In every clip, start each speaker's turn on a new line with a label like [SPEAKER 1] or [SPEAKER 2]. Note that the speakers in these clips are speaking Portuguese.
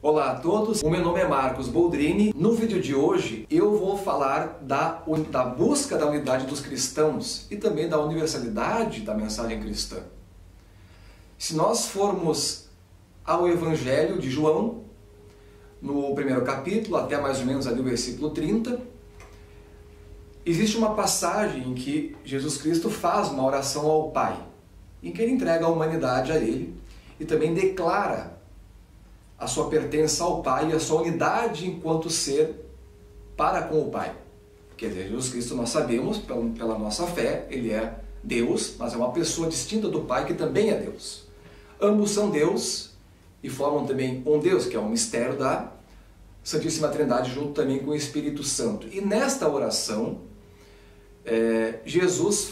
[SPEAKER 1] Olá a todos, o meu nome é Marcos Boldrini. No vídeo de hoje eu vou falar da busca da unidade dos cristãos e também da universalidade da mensagem cristã. Se nós formos ao Evangelho de João, no primeiro capítulo, até mais ou menos ali o versículo 30, existe uma passagem em que Jesus Cristo faz uma oração ao Pai, em que ele entrega a humanidade a ele e também declara a sua pertença ao Pai e a sua unidade enquanto ser para com o Pai. Quer dizer, Jesus Cristo, nós sabemos, pela nossa fé, ele é Deus, mas é uma pessoa distinta do Pai que também é Deus. Ambos são Deus e formam também um Deus, que é um mistério da Santíssima Trindade, junto também com o Espírito Santo. E nesta oração, Jesus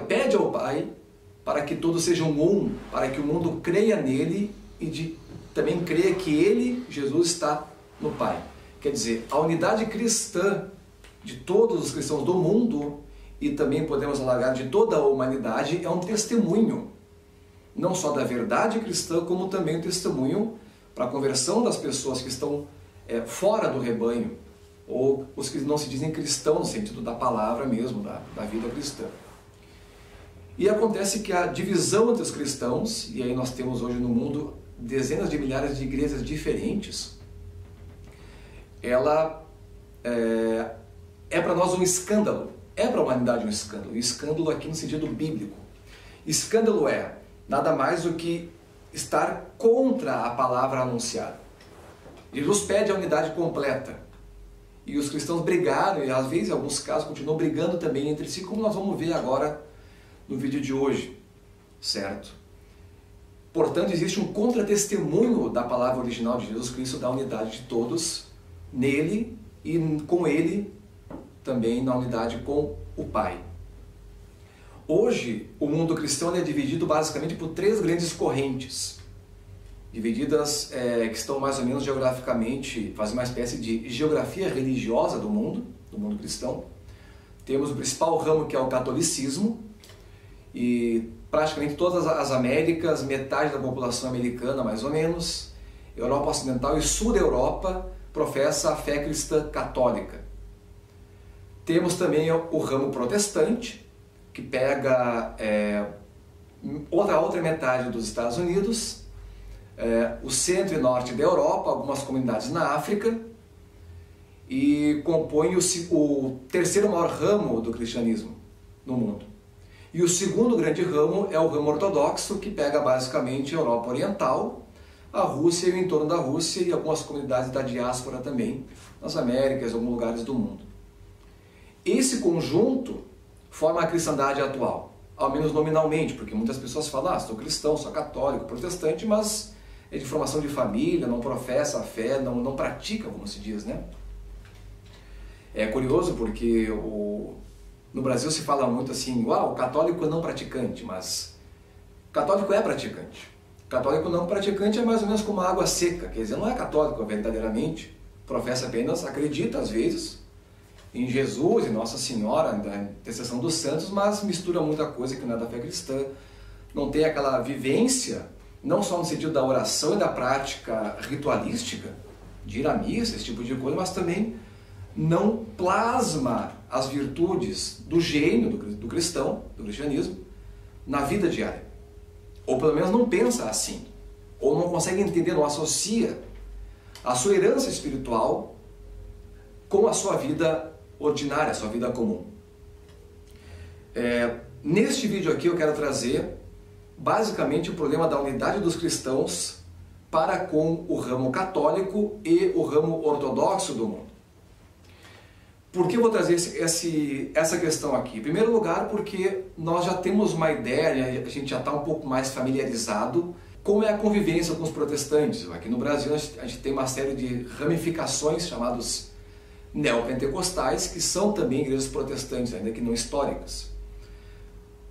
[SPEAKER 1] pede ao Pai para que todos sejam um, para que o mundo creia nele e também creia que ele, Jesus, está no Pai. Quer dizer, a unidade cristã de todos os cristãos do mundo, e também podemos alargar de toda a humanidade, é um testemunho, não só da verdade cristã, como também um testemunho para a conversão das pessoas que estão fora do rebanho, ou os que não se dizem cristãos no sentido da palavra mesmo, da vida cristã. E acontece que a divisão entre os cristãos, e aí nós temos hoje no mundo dezenas de milhares de igrejas diferentes, ela é para nós um escândalo, é para a humanidade um escândalo, e escândalo aqui no sentido bíblico. Escândalo é nada mais do que estar contra a palavra anunciada. Jesus pede a unidade completa, e os cristãos brigaram, e às vezes em alguns casos continuam brigando também entre si, como nós vamos ver agora no vídeo de hoje, certo? Portanto, existe um contra-testemunho da palavra original de Jesus Cristo, da unidade de todos, nele e com ele também na unidade com o Pai. Hoje, o mundo cristão é dividido basicamente por três grandes correntes, divididas que estão mais ou menos geograficamente, fazem uma espécie de geografia religiosa do mundo cristão. Temos o principal ramo, que é o catolicismo, e praticamente todas as Américas, metade da população americana mais ou menos, Europa Ocidental e Sul da Europa professa a fé cristã católica. Temos também o ramo protestante, que pega outra metade dos Estados Unidos, o centro e norte da Europa, algumas comunidades na África, e compõe o terceiro maior ramo do cristianismo no mundo. E o segundo grande ramo é o ramo ortodoxo, que pega basicamente a Europa Oriental, a Rússia e o entorno da Rússia e algumas comunidades da diáspora também, nas Américas, em alguns lugares do mundo. Esse conjunto forma a cristandade atual, ao menos nominalmente, porque muitas pessoas falam, sou cristão, sou católico, protestante, mas é de formação de família, não professa a fé, não pratica, como se diz, né? É curioso porque no Brasil se fala muito assim, o católico é não praticante, mas o católico é praticante. O católico não praticante é mais ou menos como a água seca, quer dizer, não é católico verdadeiramente, professa apenas, acredita às vezes em Jesus e Nossa Senhora, da intercessão dos santos, mas mistura muita coisa que não é da fé cristã, não tem aquela vivência, não só no sentido da oração e da prática ritualística, de ir à missa, esse tipo de coisa, mas também não plasma as virtudes do gênio do cristão, do cristianismo, na vida diária. Ou pelo menos não pensa assim. Ou não consegue entender, não associa a sua herança espiritual com a sua vida ordinária, a sua vida comum. Neste vídeo aqui eu quero trazer basicamente o problema da unidade dos cristãos para com o ramo católico e o ramo ortodoxo do mundo. Por que eu vou trazer essa questão aqui? Em primeiro lugar, porque nós já temos uma ideia, a gente já está um pouco mais familiarizado como é a convivência com os protestantes. Aqui no Brasil a gente tem uma série de ramificações chamadas neopentecostais, que são também igrejas protestantes, ainda que não históricas.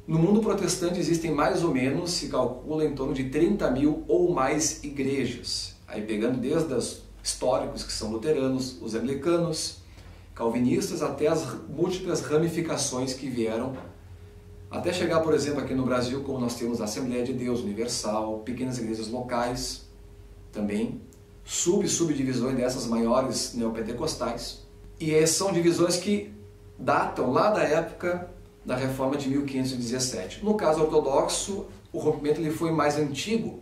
[SPEAKER 1] No mundo protestante existem mais ou menos, se calcula, em torno de 30 mil ou mais igrejas. Aí pegando desde os históricos, que são luteranos, os anglicanos, calvinistas, até as múltiplas ramificações que vieram Até chegar, por exemplo, aqui no Brasil, como nós temos a Assembleia de Deus Universal, pequenas igrejas locais, também subdivisões dessas maiores neopentecostais. E são divisões que datam lá da época da Reforma de 1517. No caso ortodoxo, o rompimento ele foi mais antigo.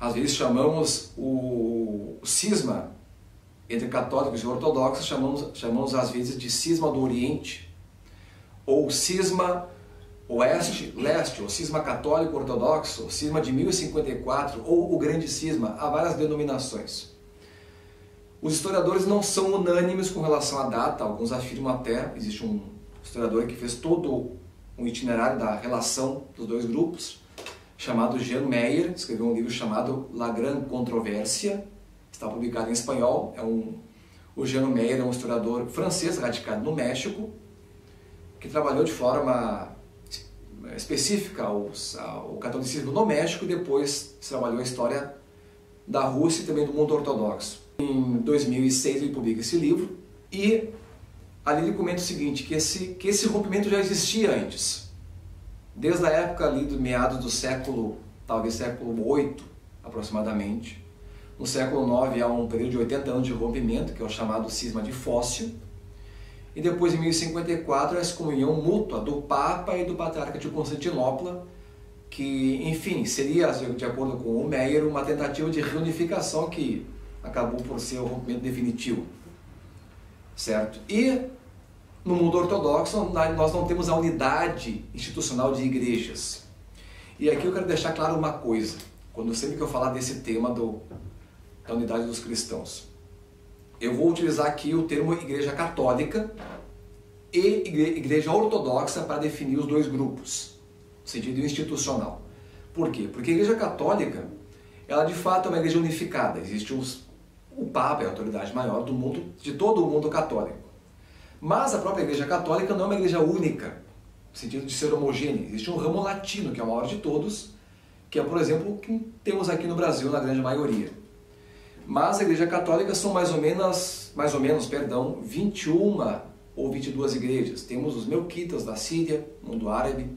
[SPEAKER 1] Às vezes chamamos o cisma entre católicos e ortodoxos, chamamos às vezes de cisma do Oriente, ou cisma oeste-leste, ou cisma católico-ortodoxo, ou cisma de 1054, ou o grande cisma. Há várias denominações. Os historiadores não são unânimes com relação à data, alguns afirmam até, existe um historiador que fez todo um itinerário da relação dos dois grupos, chamado Jean Meyer, escreveu um livro chamado La Grande Controversia, está publicado em espanhol. O Jean Meyer é um historiador francês radicado no México, que trabalhou de forma específica o catolicismo no México e depois trabalhou a história da Rússia e também do mundo ortodoxo. Em 2006 ele publica esse livro e ali ele comenta o seguinte, que esse rompimento já existia antes. Desde a época ali do meados do século, talvez século VIII aproximadamente. No século IX há um período de 80 anos de rompimento, que é o chamado cisma de Fócio. E depois, em 1054, a excomunhão mútua do Papa e do Patriarca de Constantinopla, que, enfim, seria, de acordo com o Meyer, uma tentativa de reunificação que acabou por ser o rompimento definitivo. Certo? E no mundo ortodoxo, nós não temos a unidade institucional de igrejas. E aqui eu quero deixar claro uma coisa, sempre que eu falar desse tema da unidade dos cristãos. Eu vou utilizar aqui o termo Igreja Católica e Igreja Ortodoxa para definir os dois grupos, no sentido institucional. Por quê? Porque a Igreja Católica, ela de fato é uma igreja unificada. Existe o Papa, é a autoridade maior do mundo, de todo o mundo católico. Mas a própria Igreja Católica não é uma igreja única, no sentido de ser homogênea. Existe um ramo latino, que é o maior de todos, que é, por exemplo, o que temos aqui no Brasil, na grande maioria. Mas a Igreja Católica são mais ou menos, 21 ou 22 igrejas. Temos os melquitas da Síria, mundo árabe,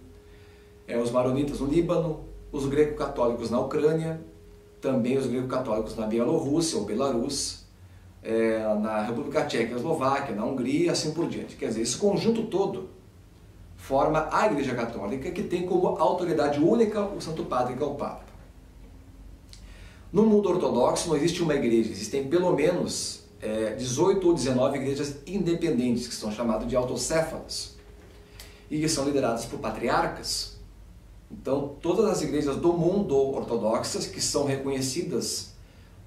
[SPEAKER 1] os maronitas no Líbano, os greco-católicos na Ucrânia, também os greco-católicos na Bielorrússia ou Belarus, na República Tcheca e Eslováquia, na Hungria e assim por diante. Quer dizer, esse conjunto todo forma a Igreja Católica, que tem como autoridade única o Santo Padre, que é o Papa. No mundo ortodoxo não existe uma igreja, existem pelo menos 18 ou 19 igrejas independentes, que são chamadas de autocéfalas, e que são lideradas por patriarcas. Então, todas as igrejas do mundo ortodoxas, que são reconhecidas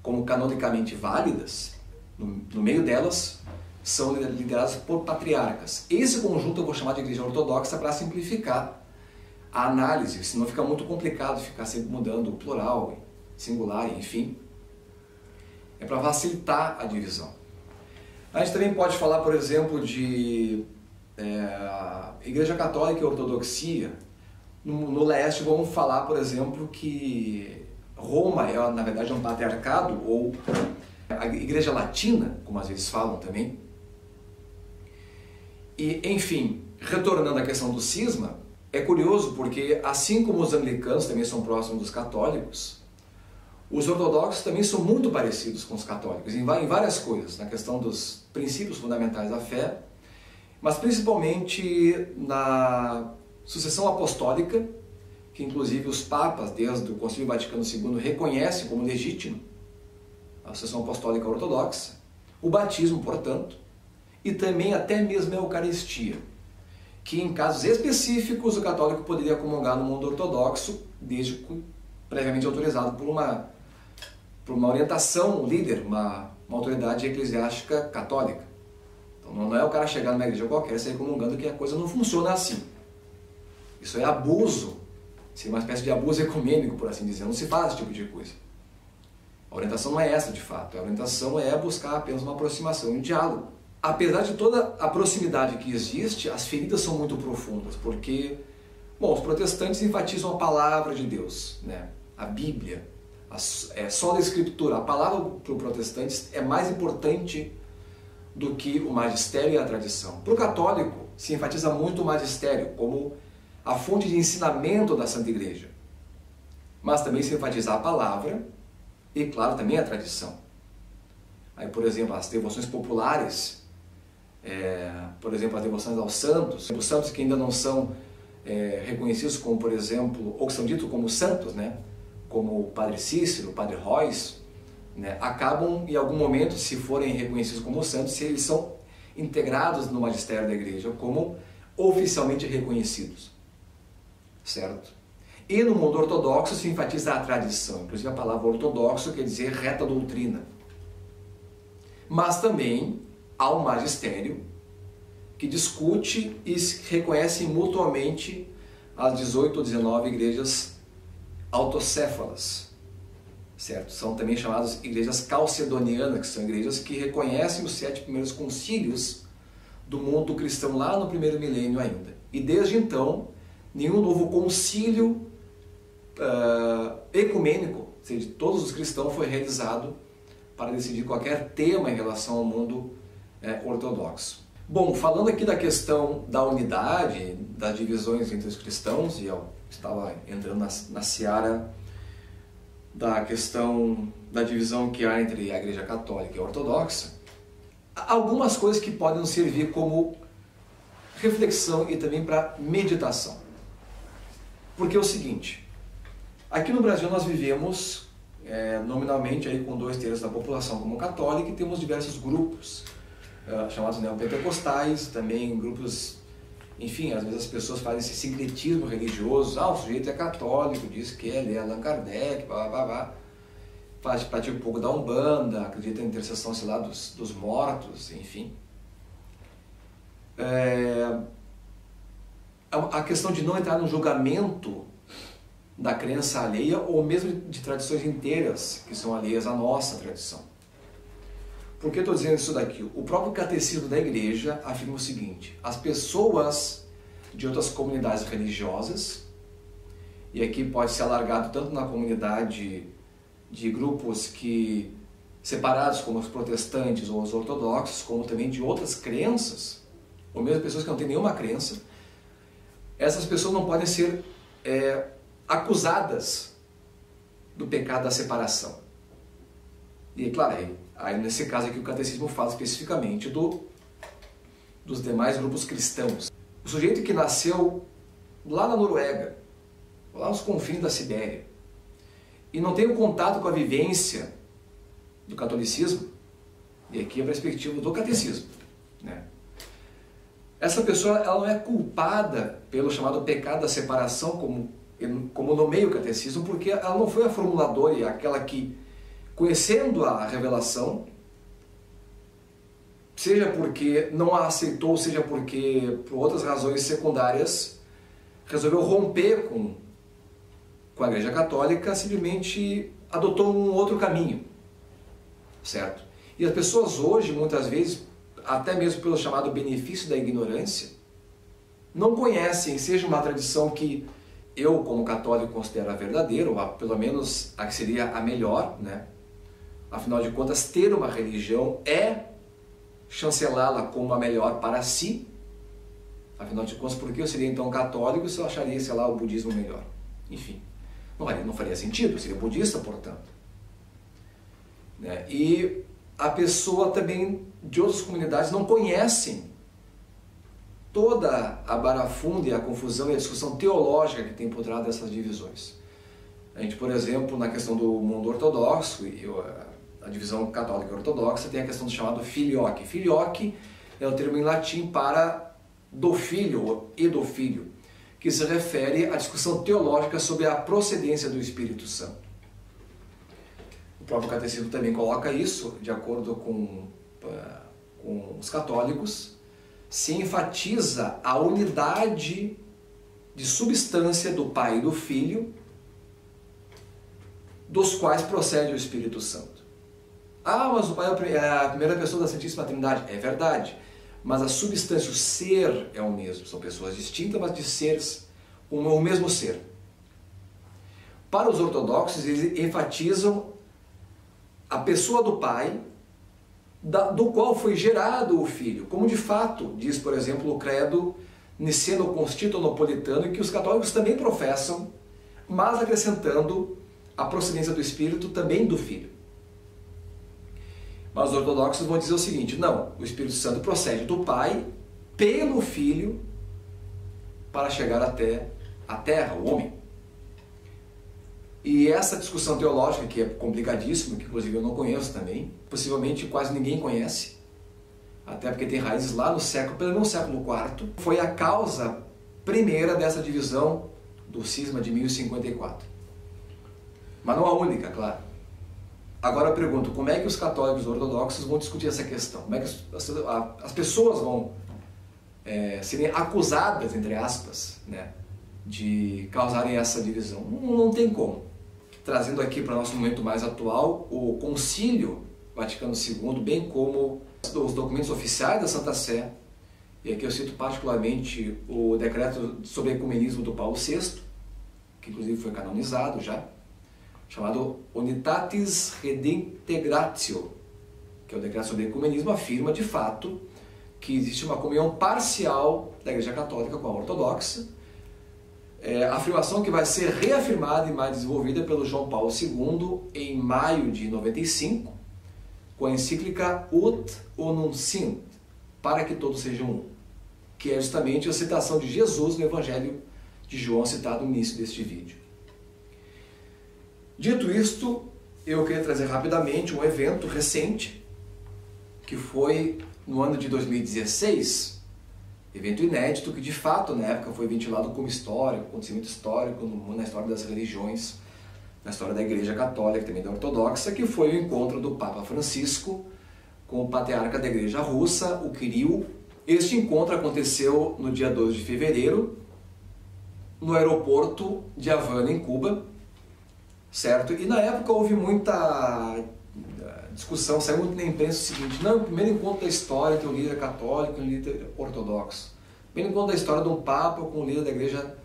[SPEAKER 1] como canonicamente válidas, no meio delas, são lideradas por patriarcas. Esse conjunto eu vou chamar de igreja ortodoxa para simplificar a análise, senão fica muito complicado ficar sempre mudando o plural, singular, enfim. É para facilitar a divisão. A gente também pode falar, por exemplo, de Igreja Católica e Ortodoxia. No leste vamos falar, por exemplo, que Roma na verdade é um patriarcado, ou a Igreja Latina, como às vezes falam também. E, enfim, retornando à questão do cisma, é curioso porque, assim como os anglicanos também são próximos dos católicos, os ortodoxos também são muito parecidos com os católicos em várias coisas, na questão dos princípios fundamentais da fé, mas principalmente na sucessão apostólica, que inclusive os papas, desde o Concílio Vaticano II, reconhecem como legítimo a sucessão apostólica ortodoxa, o batismo, portanto, e também até mesmo a Eucaristia, que em casos específicos o católico poderia comungar no mundo ortodoxo, desde que previamente autorizado por uma orientação, um líder, uma autoridade eclesiástica católica. Então não é o cara chegar numa igreja qualquer e sair comungando, que a coisa não funciona assim. Isso é abuso, seria uma espécie de abuso ecumênico, por assim dizer. Não se faz esse tipo de coisa. A orientação não é essa, de fato. A orientação é buscar apenas uma aproximação e um diálogo. Apesar de toda a proximidade que existe, as feridas são muito profundas, porque, bom, os protestantes enfatizam a palavra de Deus, né? A Bíblia, só a Escritura. A palavra para os protestantes é mais importante do que o magistério e a tradição. Para o católico, se enfatiza muito o magistério como a fonte de ensinamento da Santa Igreja. Mas também se enfatiza a palavra e, claro, também a tradição. Aí, por exemplo, as devoções populares, por exemplo, as devoções aos santos, os santos que ainda não são reconhecidos como, por exemplo, ou que são ditos como santos, né? Como o Padre Cícero, o Padre Royce, né? Acabam, em algum momento, se forem reconhecidos como santos, se eles são integrados no magistério da Igreja como oficialmente reconhecidos, certo? E no mundo ortodoxo se enfatiza a tradição, inclusive a palavra ortodoxo quer dizer reta doutrina. Mas também há um magistério que discute e reconhece mutuamente as 18 ou 19 igrejas autocéfalas, certo? São também chamadas igrejas calcedonianas, que são igrejas que reconhecem os 7 primeiros concílios do mundo cristão lá no primeiro milênio ainda. E desde então, nenhum novo concílio ecumênico, ou seja, de todos os cristãos, foi realizado para decidir qualquer tema em relação ao mundo ortodoxo. Bom, falando aqui da questão da unidade, das divisões entre os cristãos, e eu estava entrando na seara da questão da divisão que há entre a Igreja Católica e a Ortodoxa, algumas coisas que podem nos servir como reflexão e também para meditação. Porque é o seguinte, aqui no Brasil nós vivemos nominalmente aí com 2/3 da população como católica e temos diversos grupos chamados neopentecostais, também grupos, enfim, às vezes as pessoas fazem esse sincretismo religioso, o sujeito é católico, diz que ele é Allan Kardec, pratica um pouco da Umbanda, acredita na intercessão, sei lá, dos mortos, enfim. A questão de não entrar no julgamento da crença alheia ou mesmo de tradições inteiras que são alheias à nossa tradição. Por que eu estou dizendo isso daqui? O próprio catecismo da Igreja afirma o seguinte: as pessoas de outras comunidades religiosas, e aqui pode ser alargado tanto na comunidade de grupos que separados como os protestantes ou os ortodoxos, como também de outras crenças, ou mesmo pessoas que não têm nenhuma crença, essas pessoas não podem ser acusadas do pecado da separação. E claro, aí nesse caso aqui o catecismo fala especificamente dos demais grupos cristãos. O sujeito que nasceu lá na Noruega, lá nos confins da Sibéria, e não tem um contato com a vivência do catolicismo, e aqui a perspectiva do catecismo, né? Essa pessoa ela não é culpada pelo chamado pecado da separação, como nomeia o catecismo, porque ela não foi a formuladora e aquela que, conhecendo a revelação, seja porque não a aceitou, seja porque por outras razões secundárias, resolveu romper com a Igreja Católica, simplesmente adotou um outro caminho, certo? E as pessoas hoje, muitas vezes, até mesmo pelo chamado benefício da ignorância, não conhecem, seja uma tradição que eu, como católico, considero a verdadeira, ou pelo menos a que seria a melhor, né? Afinal de contas, ter uma religião é chancelá-la como a melhor para si. Afinal de contas, por que eu seria então católico se eu acharia, sei lá, o budismo melhor? Enfim, não faria sentido, eu seria budista, portanto. Né? E a pessoa também de outras comunidades não conhecem toda a barafunda e a confusão e a discussão teológica que tem por trás dessas divisões. A gente, por exemplo, na questão do mundo ortodoxo, a divisão católica ortodoxa, tem a questão do chamado filioque. Filioque é o termo em latim para do filho e do filho, que se refere à discussão teológica sobre a procedência do Espírito Santo. O próprio catecismo também coloca isso, de acordo com os católicos, se enfatiza a unidade de substância do Pai e do Filho, dos quais procede o Espírito Santo. Mas o Pai é a primeira pessoa da Santíssima Trindade. É verdade, mas a substância, o ser é o mesmo. São pessoas distintas, mas de seres, o mesmo ser. Para os ortodoxos, eles enfatizam a pessoa do Pai, do qual foi gerado o Filho, como de fato diz, por exemplo, o credo niceno-constantinopolitano, que os católicos também professam, mas acrescentando a procedência do Espírito também do Filho. Mas os ortodoxos vão dizer o seguinte: não, o Espírito Santo procede do Pai pelo Filho para chegar até a Terra, o homem. E essa discussão teológica, que é complicadíssima, que inclusive eu não conheço também, possivelmente quase ninguém conhece, até porque tem raízes lá no século, pelo menos no século IV, foi a causa primeira dessa divisão do cisma de 1054. Mas não a única, claro. Agora eu pergunto, como é que os católicos ortodoxos vão discutir essa questão? Como é que as pessoas vão serem acusadas, entre aspas, né, de causarem essa divisão? Não tem como. Trazendo aqui para o nosso momento mais atual, o Concílio Vaticano II, bem como os documentos oficiais da Santa Sé, e aqui eu cito particularmente o decreto sobre ecumenismo do Paulo VI, que inclusive foi canonizado já, chamado Unitatis Redintegratio, que é o decreto sobre ecumenismo, afirma de fato que existe uma comunhão parcial da Igreja Católica com a Ortodoxa, afirmação que vai ser reafirmada e mais desenvolvida pelo João Paulo II em maio de 95, com a encíclica Ut Unum Sint, para que todos sejam um, que é justamente a citação de Jesus no Evangelho de João, citado no início deste vídeo. Dito isto, eu queria trazer rapidamente um evento recente, que foi no ano de 2016, evento inédito que de fato na época foi ventilado como histórico, acontecimento histórico na história das religiões, na história da Igreja Católica, também da Ortodoxa, que foi o encontro do Papa Francisco com o patriarca da Igreja Russa, o Kirill. Este encontro aconteceu no dia 12 de fevereiro, no aeroporto de Havana, em Cuba, certo? E na época houve muita discussão, saiu muito na imprensa o seguinte: não, o primeiro encontro da história entre um líder católico e um líder ortodoxo. Primeiro encontro da história de um papa com um líder da Igreja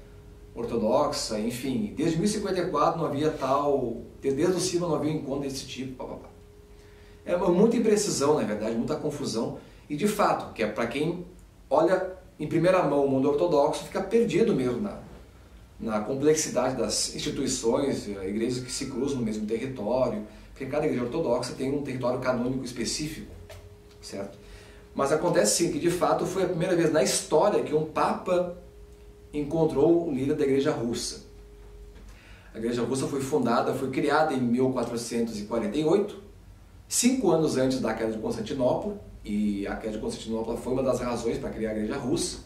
[SPEAKER 1] Ortodoxa, enfim, desde 1054 não havia tal, desde o cisma não havia um encontro desse tipo, papapá. É muita imprecisão, na verdade, muita confusão, e de fato, que é para quem olha em primeira mão o mundo ortodoxo, fica perdido mesmo na complexidade das instituições, igrejas que se cruzam no mesmo território, porque cada igreja ortodoxa tem um território canônico específico, certo? Mas acontece sim que de fato foi a primeira vez na história que um papa encontrou um líder da igreja russa. A igreja russa foi criada em 1448, 5 anos antes da queda de Constantinopla, e a queda de Constantinopla foi uma das razões para criar a igreja russa.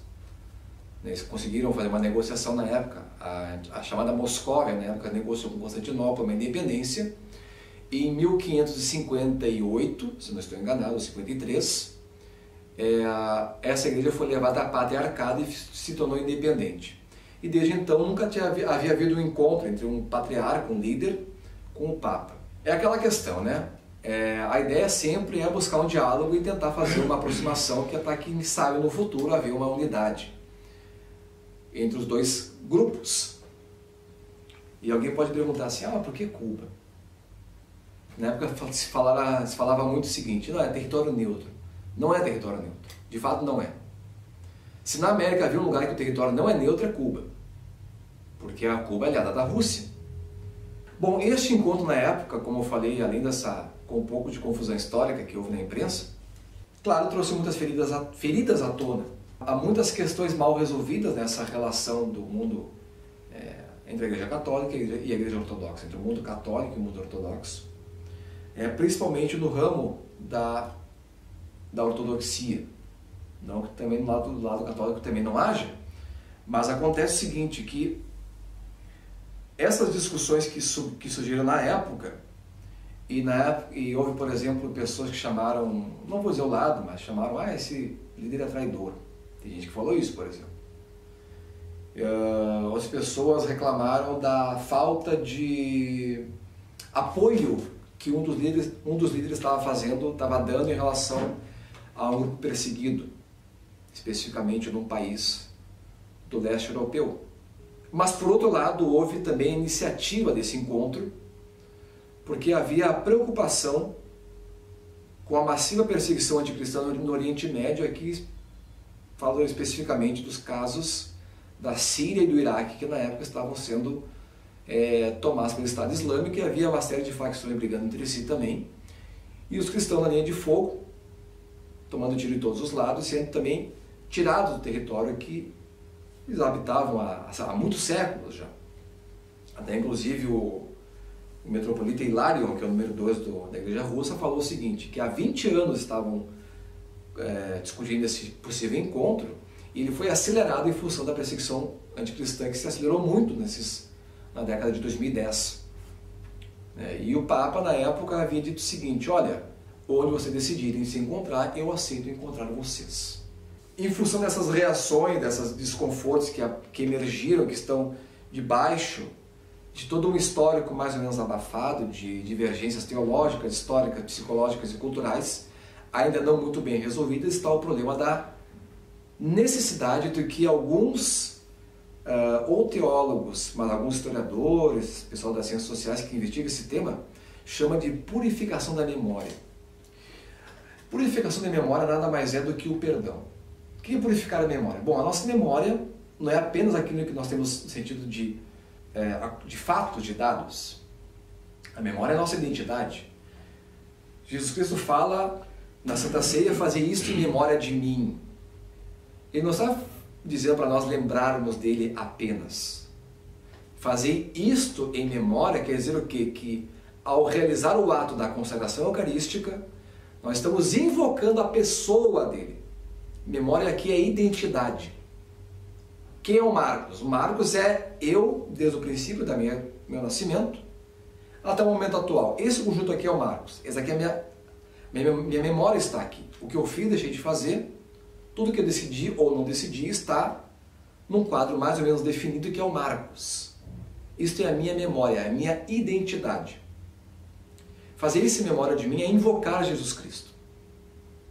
[SPEAKER 1] Eles conseguiram fazer uma negociação na época, a chamada Moscóvia, na época, negociou com Constantinopla uma independência, e em 1558, se não estou enganado, 53, essa igreja foi levada à patriarcado e se tornou independente. E desde então nunca havia havido um encontro entre um patriarca, um líder, com o Papa. É aquela questão, né? A ideia sempre é buscar um diálogo e tentar fazer uma aproximação que é para quem sabe no futuro haver uma unidade entre os dois grupos. E alguém pode perguntar assim: mas por que Cuba? Na época se falava muito o seguinte: não, é território neutro. Não é território neutro. De fato não é. Se na América havia um lugar que o território não é neutro, é Cuba. Porque a Cuba é aliada da Rússia. Bom, este encontro na época, como eu falei, além com um pouco de confusão histórica que houve na imprensa, claro, trouxe muitas feridas à tona. Há muitas questões mal resolvidas nessa relação do mundo entre a Igreja Católica e a Igreja Ortodoxa, entre o mundo católico e o mundo ortodoxo, principalmente no ramo da ortodoxia. Não que também do lado católico também não haja, mas acontece o seguinte, que essas discussões que surgiram na época, e houve, por exemplo, pessoas que chamaram, não vou dizer o lado, mas chamaram, esse líder é traidor. Tem gente que falou isso, por exemplo. As pessoas reclamaram da falta de apoio que um dos líderes estava dando em relação a um grupo perseguido, especificamente num país do leste europeu. Mas, por outro lado, houve também a iniciativa desse encontro, porque havia a preocupação com a massiva perseguição anticristã no Oriente Médio. Aqui falo especificamente dos casos da Síria e do Iraque, que na época estavam sendo tomasse pelo Estado Islâmico, e havia uma série de facções brigando entre si também, e os cristãos na linha de fogo, tomando tiro de todos os lados, sendo também tirados do território que eles habitavam há muitos séculos já. Até inclusive o metropolita Hilarion, que é o número 2 da Igreja Russa, falou o seguinte, que há 20 anos estavam discutindo esse possível encontro, e ele foi acelerado em função da perseguição anticristã, que se acelerou muito na década de 2010. E o Papa, na época, havia dito o seguinte: olha, onde vocês decidirem se encontrar, eu aceito encontrar vocês. Em função dessas reações, desses desconfortos que emergiram, que estão debaixo de todo um histórico mais ou menos abafado, de divergências teológicas, históricas, psicológicas e culturais, ainda não muito bem resolvidas, está o problema da necessidade de que alguns, ou teólogos, mas alguns historiadores, pessoal das ciências sociais que investiga esse tema, chama de purificação da memória. Purificação da memória nada mais é do que o perdão. O que é purificar a memória? Bom, a nossa memória não é apenas aquilo que nós temos no sentido de fatos, de dados. A memória é a nossa identidade. Jesus Cristo fala na Santa Ceia: fazer isto em memória de mim. Ele não está dizendo para nós lembrarmos dele apenas. Fazer isto em memória quer dizer o quê? Que ao realizar o ato da consagração eucarística, nós estamos invocando a pessoa dele. Memória aqui é identidade. Quem é o Marcos? O Marcos é eu, desde o princípio do meu nascimento até o momento atual. Esse conjunto aqui é o Marcos. Essa aqui é minha memória, está aqui. O que eu fiz, deixei de fazer, tudo que eu decidi ou não decidi está num quadro mais ou menos definido, que é o Marcos. Isto é a minha memória, a minha identidade. Fazer isso em memória de mim é invocar Jesus Cristo.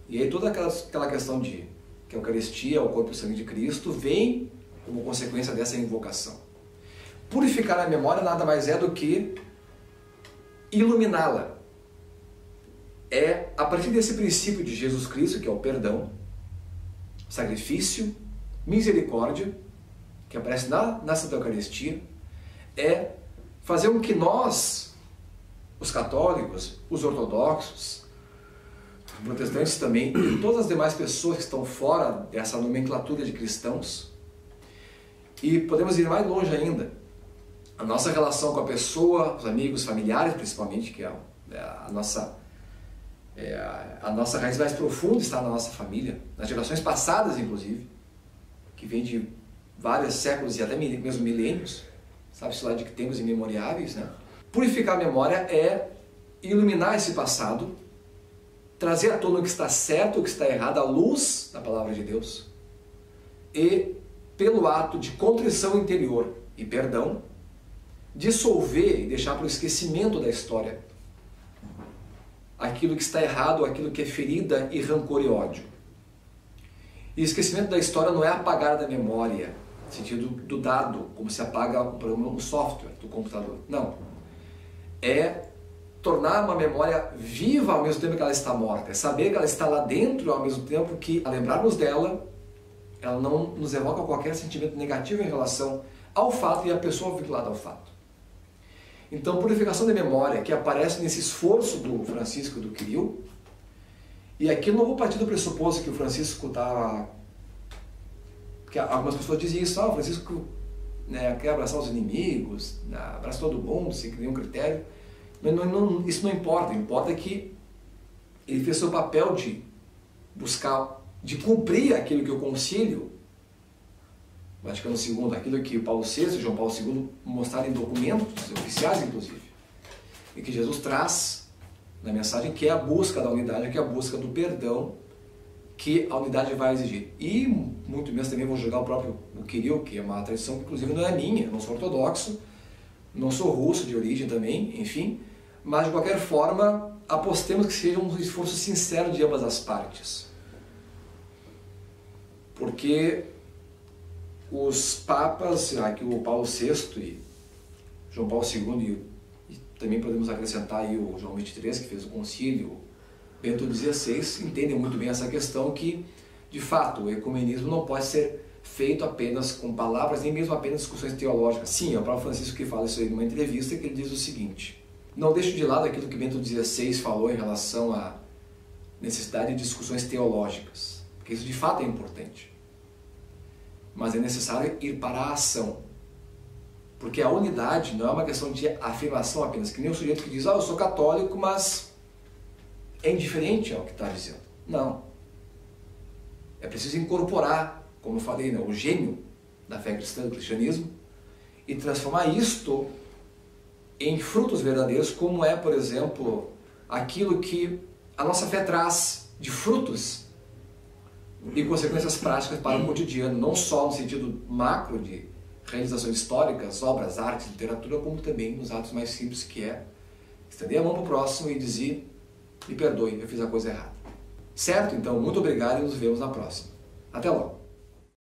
[SPEAKER 1] E aí toda aquela questão de que a Eucaristia é o corpo e o sangue de Cristo vem como consequência dessa invocação. Purificar a memória nada mais é do que iluminá-la. É a partir desse princípio de Jesus Cristo, que é o perdão, sacrifício, misericórdia, que aparece na Santa Eucaristia, é fazer com que nós, os católicos, os ortodoxos, os protestantes também, e todas as demais pessoas que estão fora dessa nomenclatura de cristãos, e podemos ir mais longe ainda, a nossa relação com a pessoa, os amigos, familiares principalmente, que é a nossa raiz mais profunda está na nossa família, nas gerações passadas inclusive, que vem de vários séculos e até mesmo milênios, sabe-se lá de que tempos imemoriáveis, né? Purificar a memória é iluminar esse passado, trazer à tona o que está certo, o que está errado, à luz da palavra de Deus, e pelo ato de contrição interior e perdão, dissolver e deixar para o esquecimento da história aquilo que está errado, aquilo que é ferida e rancor e ódio. E esquecimento da história não é apagar da memória, no sentido do dado, como se apaga um software do computador. Não. É tornar uma memória viva ao mesmo tempo que ela está morta. É saber que ela está lá dentro ao mesmo tempo que, a lembrarmos dela, ela não nos evoca qualquer sentimento negativo em relação ao fato e à pessoa vinculada ao fato. Então, purificação da memória, que aparece nesse esforço do Francisco e do Kirill, e aqui eu não vou partir do pressuposto que o Francisco está... Porque algumas pessoas dizem isso: o Francisco quer abraçar os inimigos, abraça todo mundo, sem nenhum critério. Isso não importa. Importa que ele fez seu papel de buscar, de cumprir aquilo que o Concílio Vaticano II, aquilo que Paulo VI e João Paulo II mostraram em documentos oficiais, inclusive, e que Jesus traz na mensagem, que é a busca da unidade, que é a busca do perdão que a unidade vai exigir. E muito menos também vou julgar o próprio Kirill, que é uma tradição que inclusive não é minha, eu não sou ortodoxo, não sou russo de origem também, enfim, mas de qualquer forma apostemos que seja um esforço sincero de ambas as partes, porque os papas, aqui o Paulo VI e João Paulo II, e também podemos acrescentar aí o João XXIII, que fez o concílio, Bento XVI, entendem muito bem essa questão que, de fato, o ecumenismo não pode ser feito apenas com palavras, nem mesmo apenas discussões teológicas. Sim, é o próprio Francisco que fala isso aí numa entrevista, que ele diz o seguinte: não deixo de lado aquilo que Bento XVI falou em relação à necessidade de discussões teológicas, porque isso de fato é importante. Mas é necessário ir para a ação, porque a unidade não é uma questão de afirmação apenas, que nem o sujeito que diz, eu sou católico, mas é indiferente ao que está dizendo. Não. É preciso incorporar, como eu falei, o gênio da fé cristã, do cristianismo, e transformar isto em frutos verdadeiros, como é, por exemplo, aquilo que a nossa fé traz de frutos e consequências práticas para o cotidiano, não só no sentido macro de realizações históricas, obras, arte, literatura, como também nos atos mais simples, que é estender a mão para o próximo e dizer: me perdoe, eu fiz a coisa errada. Certo? Então, muito obrigado e nos vemos na próxima. Até logo!